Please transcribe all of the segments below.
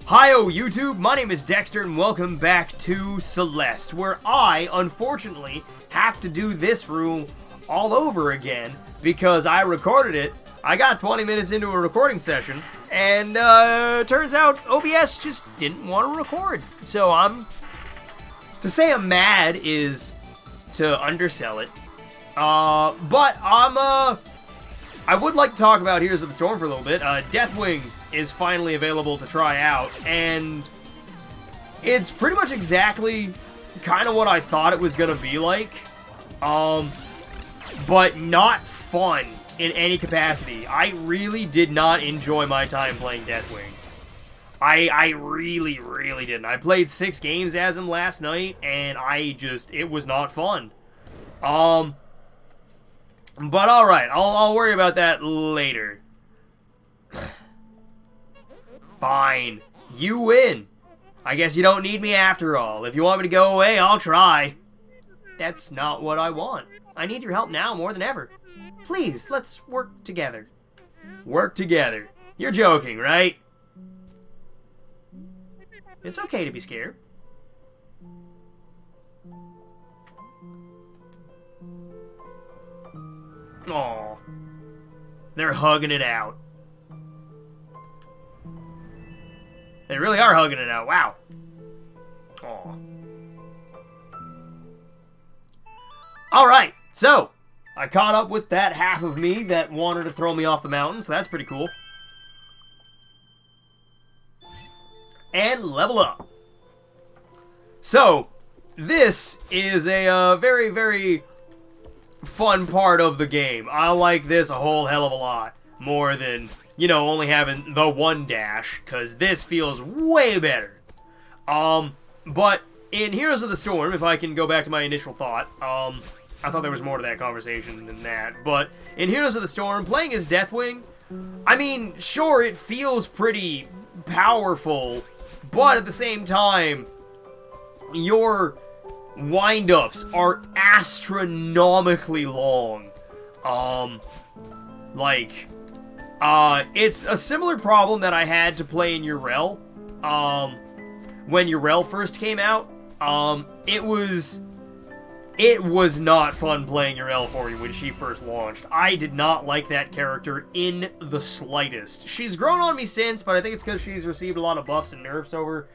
Hi-oh YouTube, my name is Dexter and welcome back to Celeste, where I, unfortunately, have to do this room all over again because I recorded it. I got 20 minutes into a recording session, and turns out OBS just didn't want to record. So to say I'm mad is to undersell it. But I would like to talk about Heroes of the Storm for a little bit. Deathwing is finally available to try out, and it's pretty much exactly kind of what I thought it was going to be like, but not fun in any capacity. I really did not enjoy my time playing Deathwing. I really, really didn't. I played 6 games as him last night, and it was not fun. But alright, I'll worry about that later. Fine. You win. I guess you don't need me after all. If you want me to go away, I'll try. That's not what I want. I need your help now more than ever. Please, let's work together. Work together? You're joking, right? It's okay to be scared. Aw. They're hugging it out. They really are hugging it out. Wow. Aw. Alright, so I caught up with that half of me that wanted to throw me off the mountain, so that's pretty cool. And level up. So, this is a very, very fun part of the game. I like this a whole hell of a lot more than, you know, only having the one dash, because this feels way better. But in Heroes of the Storm, if I can go back to my initial thought, I thought there was more to that conversation than that, but in Heroes of the Storm, playing as Deathwing, I mean, sure, it feels pretty powerful, but at the same time, your wind-ups are astronomically long. It's a similar problem that I had to play in Urel. When Urel first came out, it was not fun playing Urel for you when she first launched. I did not like that character in the slightest. She's grown on me since, but I think it's because she's received a lot of buffs and nerfs over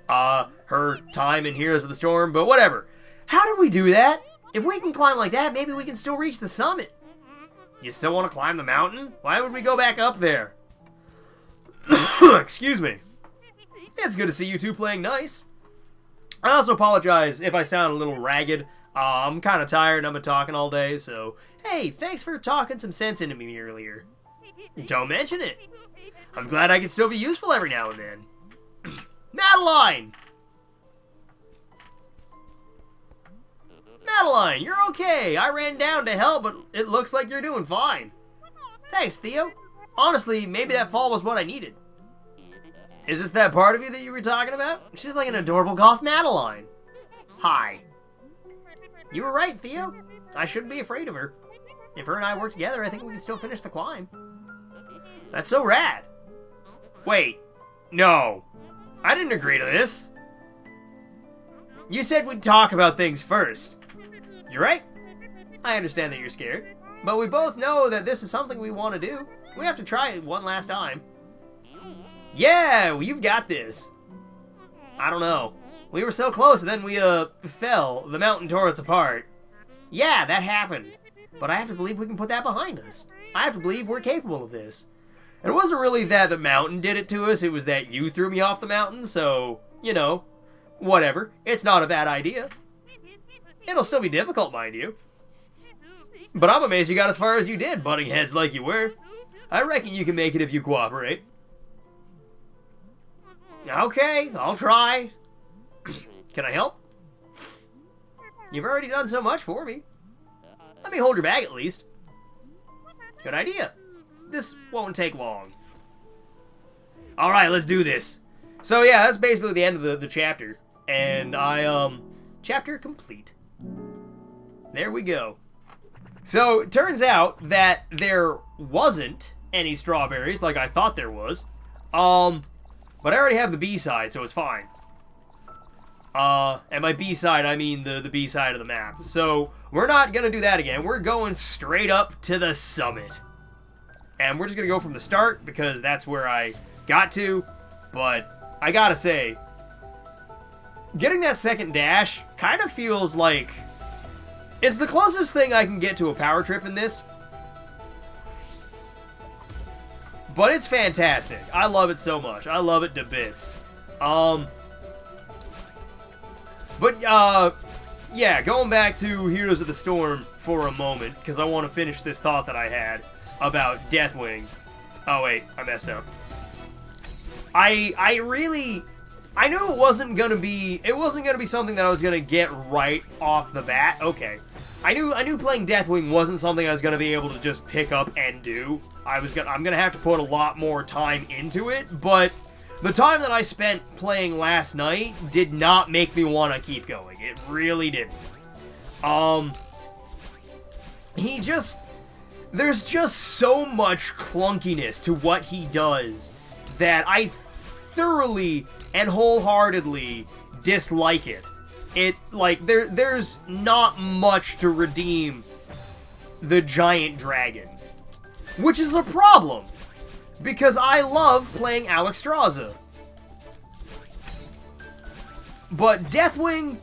her time in Heroes of the Storm, but whatever. How do we do that? If we can climb like that, maybe we can still reach the summit. You still want to climb the mountain? Why would we go back up there? Excuse me. It's good to see you two playing nice. I also apologize if I sound a little ragged. I'm kind of tired and I've been talking all day, so hey, thanks for talking some sense into me earlier. Don't mention it. I'm glad I can still be useful every now and then. Madeline! Madeline, you're okay. I ran down to help, but it looks like you're doing fine. Thanks, Theo. Honestly, maybe that fall was what I needed. Is this that part of you that you were talking about? She's like an adorable goth Madeline. Hi. You were right, Theo. I shouldn't be afraid of her. If her and I work together, I think we can still finish the climb. That's so rad. Wait. No. I didn't agree to this. You said we'd talk about things first. You're right. I understand that you're scared. But we both know that this is something we want to do. We have to try it one last time. Yeah, well, you've got this. I don't know. We were so close and then we, fell. The mountain tore us apart. Yeah, that happened. But I have to believe we can put that behind us. I have to believe we're capable of this. And it wasn't really that the mountain did it to us, it was that you threw me off the mountain, so, you know, whatever. It's not a bad idea. It'll still be difficult, mind you. But I'm amazed you got as far as you did, butting heads like you were. I reckon you can make it if you cooperate. Okay, I'll try. Can I help? You've already done so much for me. Let me hold your bag at least. Good idea. This won't take long. Alright, let's do this. So yeah, that's basically the end of the chapter. And chapter complete. There we go. So, it turns out that there wasn't any strawberries like I thought there was. But I already have the B side, so it's fine. And by B side, I mean the B side of the map. So, we're not gonna do that again. We're going straight up to the summit. And we're just gonna go from the start, because that's where I got to. But, I gotta say, getting that second dash kind of feels like it's the closest thing I can get to a power trip in this. But it's fantastic. I love it so much. I love it to bits. Yeah, going back to Heroes of the Storm for a moment, because I want to finish this thought that I had about Deathwing. Oh wait, I messed up. I knew it wasn't gonna be something that I was gonna get right off the bat. Okay. I knew playing Deathwing wasn't something I was gonna be able to just pick up and do. I'm gonna have to put a lot more time into it, but the time that I spent playing last night did not make me want to keep going. It really didn't. There's just so much clunkiness to what he does that I thoroughly and wholeheartedly dislike it. There's not much to redeem the giant dragon. Which is a problem, because I love playing Alexstrasza. But Deathwing,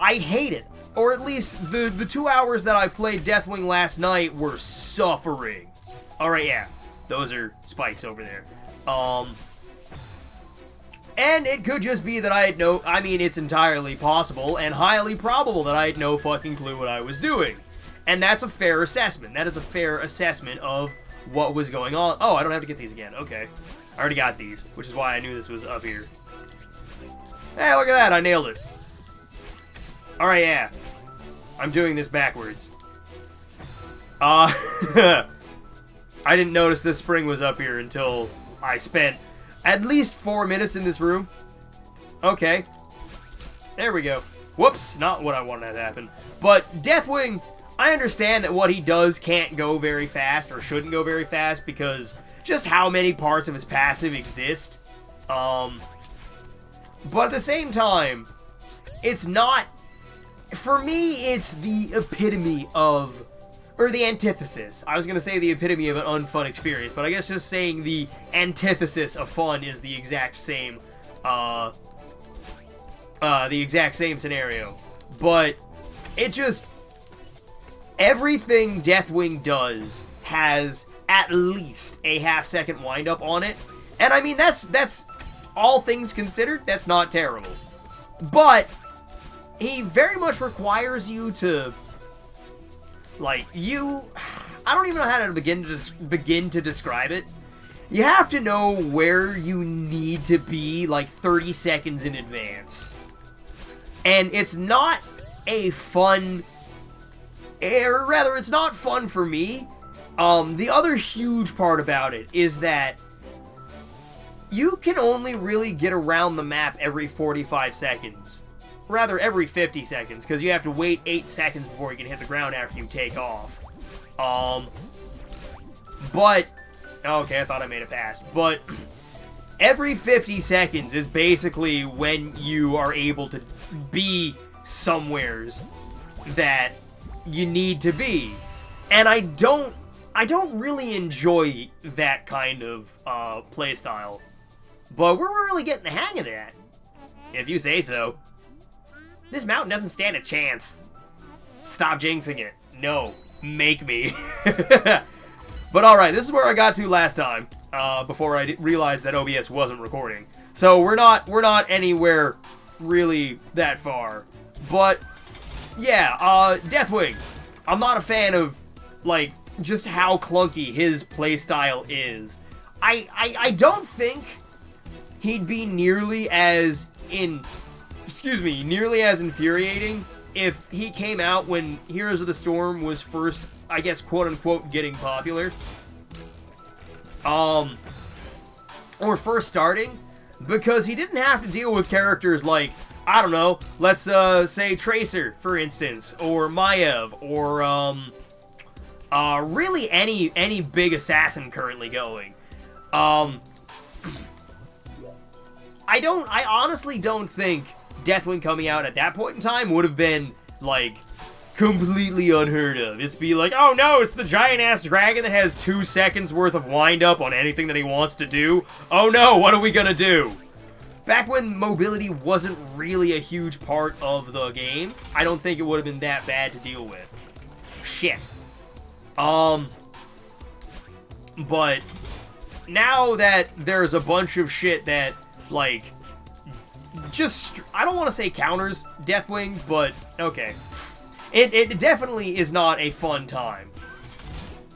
I hate it. Or at least the 2 hours that I played Deathwing last night were suffering. Alright, yeah. Those are spikes over there. And it could just be that it's entirely possible and highly probable that I had no fucking clue what I was doing. And that's a fair assessment. That is a fair assessment of what was going on. Oh, I don't have to get these again. Okay. I already got these, which is why I knew this was up here. Hey, look at that. I nailed it. Alright, yeah. I'm doing this backwards. I didn't notice this spring was up here until I spent at least 4 minutes in this room. Okay. There we go. Whoops, not what I wanted to happen. But Deathwing, I understand that what he does can't go very fast, or shouldn't go very fast, because just how many parts of his passive exist. But at the same time, it's not... For me, it's the epitome of... Or the antithesis. I was going to say the epitome of an unfun experience, but I guess just saying the antithesis of fun is the exact same, scenario. But it just... Everything Deathwing does has at least a half-second wind-up on it. And I mean, that's all things considered, that's not terrible. But he very much requires you to... I don't even know how to begin to describe it. You have to know where you need to be, 30 seconds in advance. And it's not a fun... Or rather, it's not fun for me. The other huge part about it is that you can only really get around the map every 45 seconds. Rather, every 50 seconds, because you have to wait 8 seconds before you can hit the ground after you take off. But... Okay, I thought I made it past. But every 50 seconds is basically when you are able to be somewheres that you need to be. And I don't really enjoy that kind of playstyle. But we're really getting the hang of that, if you say so. This mountain doesn't stand a chance. Stop jinxing it. No. Make me. But alright, this is where I got to last time, before I realized that OBS wasn't recording. So we're not anywhere really that far. But, yeah, Deathwing. I'm not a fan of, just how clunky his playstyle is. I don't think he'd be nearly as infuriating if he came out when Heroes of the Storm was first, I guess, quote-unquote, getting popular. Or first starting, because he didn't have to deal with characters like, I don't know, let's, say Tracer, for instance, or Maiev, or, really any big assassin currently going. I honestly don't think Deathwing coming out at that point in time would have been, like, completely unheard of. It's be like, oh no, it's the giant-ass dragon that has 2 seconds worth of wind-up on anything that he wants to do. Oh no, what are we gonna do? Back when mobility wasn't really a huge part of the game, I don't think it would have been that bad to deal with. Shit. But now that there's a bunch of shit that, like, just, I don't want to say counters Deathwing, but okay. It definitely is not a fun time.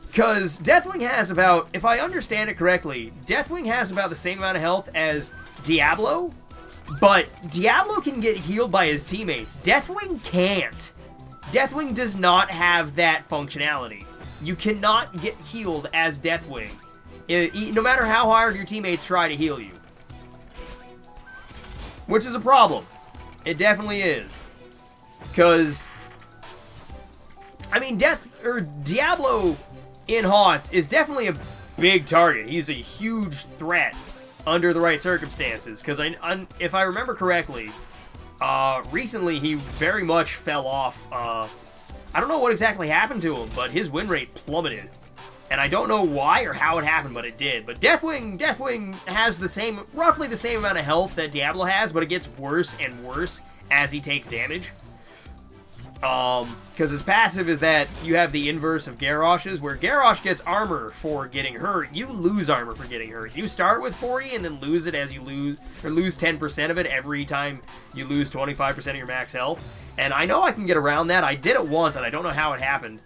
Because Deathwing has about, if I understand it correctly, Deathwing has about the same amount of health as Diablo, but Diablo can get healed by his teammates. Deathwing can't. Deathwing does not have that functionality. You cannot get healed as Deathwing, no matter how hard your teammates try to heal you. Which is a problem. It definitely is. Because, I mean, Diablo in HOTS is definitely a big target. He's a huge threat under the right circumstances. Because if I remember correctly, recently he very much fell off. I don't know what exactly happened to him, but his win rate plummeted. And I don't know why or how it happened, but it did. But Deathwing has roughly the same amount of health that Diablo has, but it gets worse and worse as he takes damage. Because his passive is that you have the inverse of Garrosh's, where Garrosh gets armor for getting hurt. You lose armor for getting hurt. You start with 40 and then lose it as you lose 10% of it every time you lose 25% of your max health. And I know I can get around that. I did it once, and I don't know how it happened.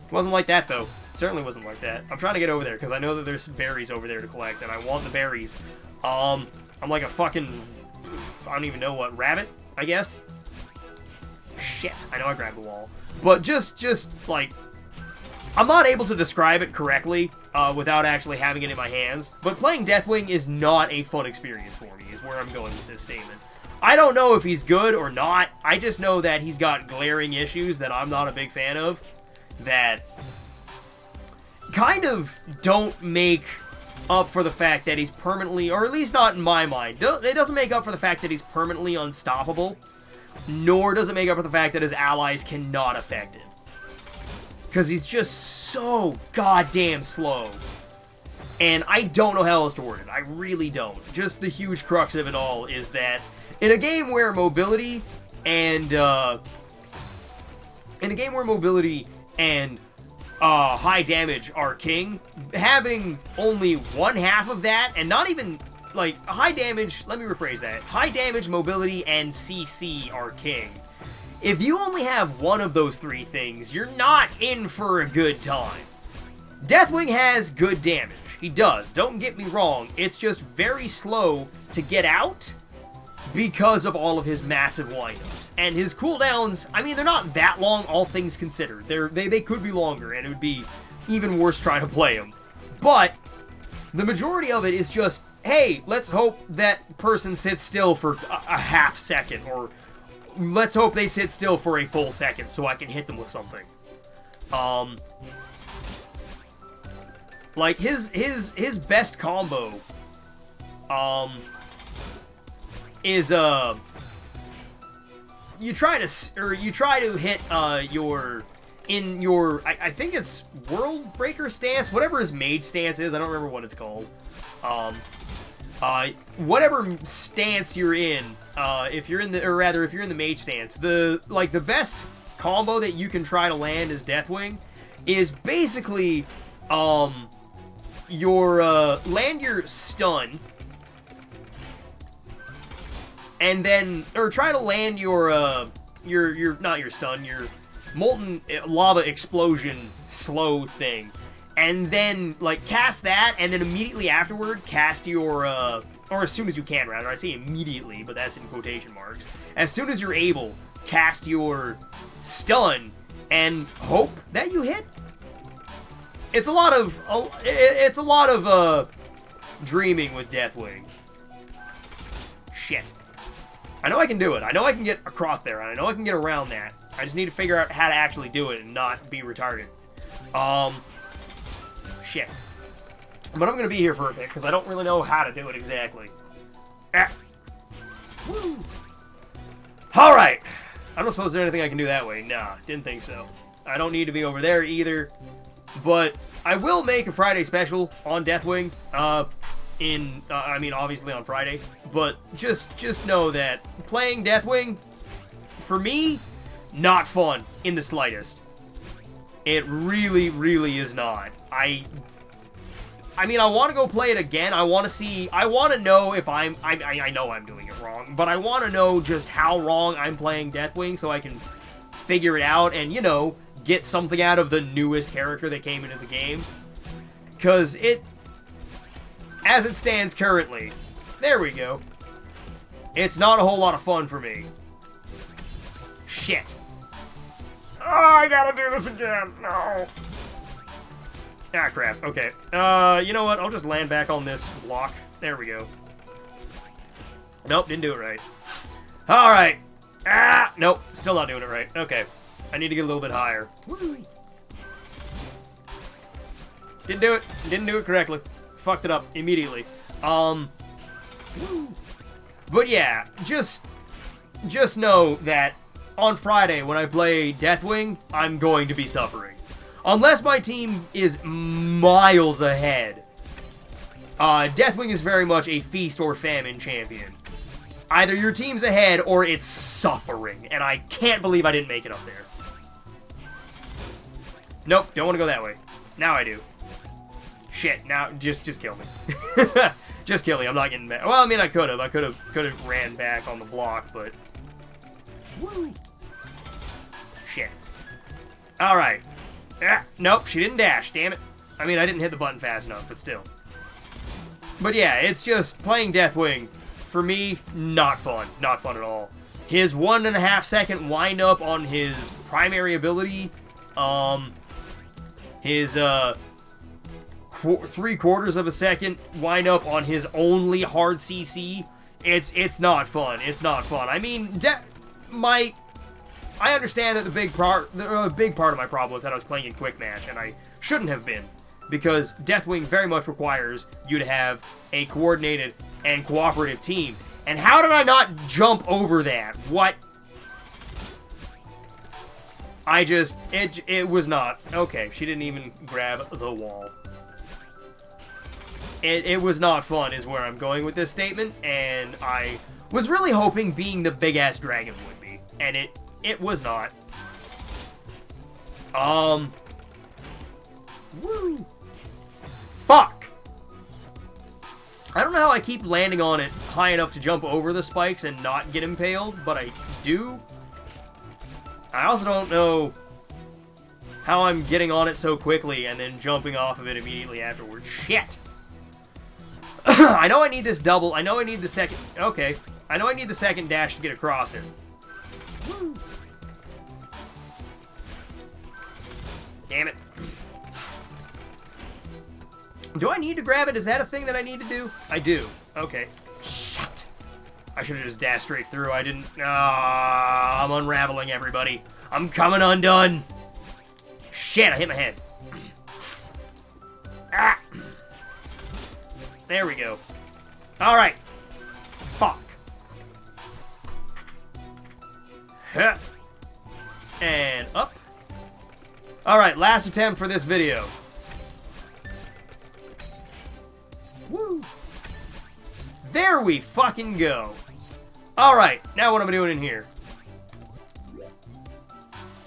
It wasn't like that, though. It certainly wasn't like that. I'm trying to get over there, because I know that there's berries over there to collect, and I want the berries. I'm like a fucking, I don't even know what, rabbit, I guess? Shit, I know I grabbed the wall. But just like, I'm not able to describe it correctly without actually having it in my hands, but playing Deathwing is not a fun experience for me, is where I'm going with this statement. I don't know if he's good or not. I just know that he's got glaring issues that I'm not a big fan of, that kind of don't make up for the fact that he's permanently, or at least not in my mind, it doesn't make up for the fact that he's permanently unstoppable, nor does it make up for the fact that his allies cannot affect him. Because he's just so goddamn slow. And I don't know how else to word it. I really don't. Just the huge crux of it all is that in a game where mobility and high damage are king, having only one half of that, and not even, like, high damage, let me rephrase that, high damage, mobility, and CC are king. If you only have one of those three things, you're not in for a good time. Deathwing has good damage. He does, don't get me wrong, it's just very slow to get out because of all of his massive windups. And his cooldowns, I mean, they're not that long, all things considered. They could be longer, and it would be even worse trying to play them. But the majority of it is just, hey, let's hope that person sits still for a half second, or let's hope they sit still for a full second so I can hit them with something. Like, his best combo, is, you try to hit, I think it's World Breaker stance, whatever his mage stance is, I don't remember what it's called. Whatever stance you're in, if you're in the mage stance, the best combo that you can try to land as Deathwing is basically, land your stun, and then, or try to land your not your stun, your molten lava explosion slow thing, and then, like, cast that, and then immediately afterward, cast your, or as soon as you can, rather, I say immediately, but that's in quotation marks, as soon as you're able, cast your stun, and hope that you hit. It's a lot of dreaming with Deathwing. Shit. I know I can do it. I know I can get across there, and I know I can get around that. I just need to figure out how to actually do it and not be retarded. Shit. But I'm gonna be here for a bit, because I don't really know how to do it exactly. Ah. Woo. Alright. I don't suppose there's anything I can do that way. Nah, didn't think so. I don't need to be over there either. But I will make a Friday special on Deathwing. I mean, obviously on Friday. But just know that playing Deathwing, for me, not fun in the slightest. It really, really is not. I mean, I want to go play it again. I want to know if I know I'm doing it wrong, but I want to know just how wrong I'm playing Deathwing so I can figure it out and, you know, get something out of the newest character that came into the game. Because as it stands currently, there we go. It's not a whole lot of fun for me. Shit. Oh, I gotta do this again. No. Ah, crap. Okay. You know what? I'll just land back on this block. There we go. Nope, didn't do it right. Alright. Ah! Nope, still not doing it right. Okay. I need to get a little bit higher. Woo. Didn't do it. Didn't do it correctly. Fucked it up immediately. Woo. But yeah, just know that on Friday, when I play Deathwing, I'm going to be suffering. Unless my team is miles ahead. Deathwing is very much a feast or famine champion. Either your team's ahead or it's suffering, and I can't believe I didn't make it up there. Nope, don't want to go that way. Now I do. Shit, now just kill me. Just kill me, I'm not getting back. Well, I mean, I could have ran back on the block, but... Woo! Shit. Alright. Ah, nope, she didn't dash, damn it. I mean, I didn't hit the button fast enough, but still. But yeah, it's just playing Deathwing, for me, not fun. Not fun at all. His 1.5 second wind up on his primary ability, his 3/4 of a second wind up on his only hard CC, it's not fun. It's not fun. I mean, I understand that the big part of my problem was that I was playing in quick match, and I shouldn't have been, because Deathwing very much requires you to have a coordinated and cooperative team. And how did I not jump over that? What? It was not. Okay, she didn't even grab the wall. It was not fun is where I'm going with this statement, and I was really hoping being the big-ass dragon would be, and it was not. Woo. Fuck! I don't know how I keep landing on it high enough to jump over the spikes and not get impaled, but I do. I also don't know how I'm getting on it so quickly and then jumping off of it immediately afterwards. Shit! I know I need this double. I know I need the second... Okay. I know I need the second dash to get across it. Woo. Damn it. Do I need to grab it? Is that a thing that I need to do? I do. Okay. Shit. I should have just dashed straight through. I didn't... Ah, I'm unraveling, everybody. I'm coming undone. Shit, I hit my head. Ah. There we go. Alright. Fuck. Huh. And up. Alright, last attempt for this video. Woo. There we fucking go. Alright, now what am I doing in here?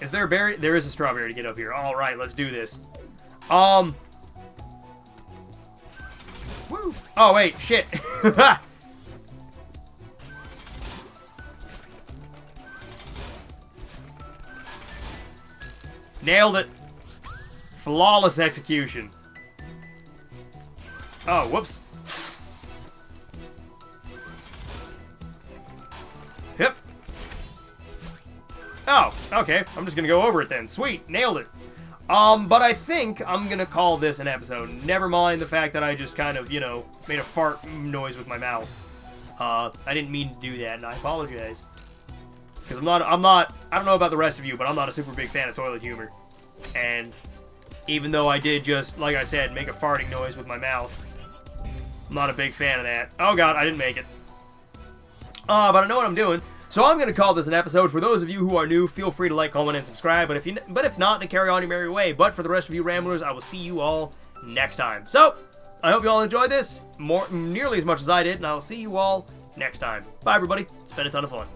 Is there a berry? There is a strawberry to get up here. Alright, let's do this. Woo. Oh, wait, shit. Nailed it. Flawless execution. Oh, whoops. Yep. Oh, okay. I'm just gonna go over it then. Sweet, nailed it. But I think I'm gonna call this an episode. Never mind the fact that I just kind of, you know, made a fart noise with my mouth. I didn't mean to do that, and I apologize. Because I don't know about the rest of you, but I'm not a super big fan of toilet humor. And even though I did just, like I said, make a farting noise with my mouth, I'm not a big fan of that. Oh god, I didn't make it. But I know what I'm doing. So I'm going to call this an episode. For those of you who are new, feel free to like, comment, and subscribe. But if not, then carry on your merry way. But for the rest of you ramblers, I will see you all next time. So, I hope you all enjoyed this nearly as much as I did, and I will see you all next time. Bye, everybody. It's been a ton of fun.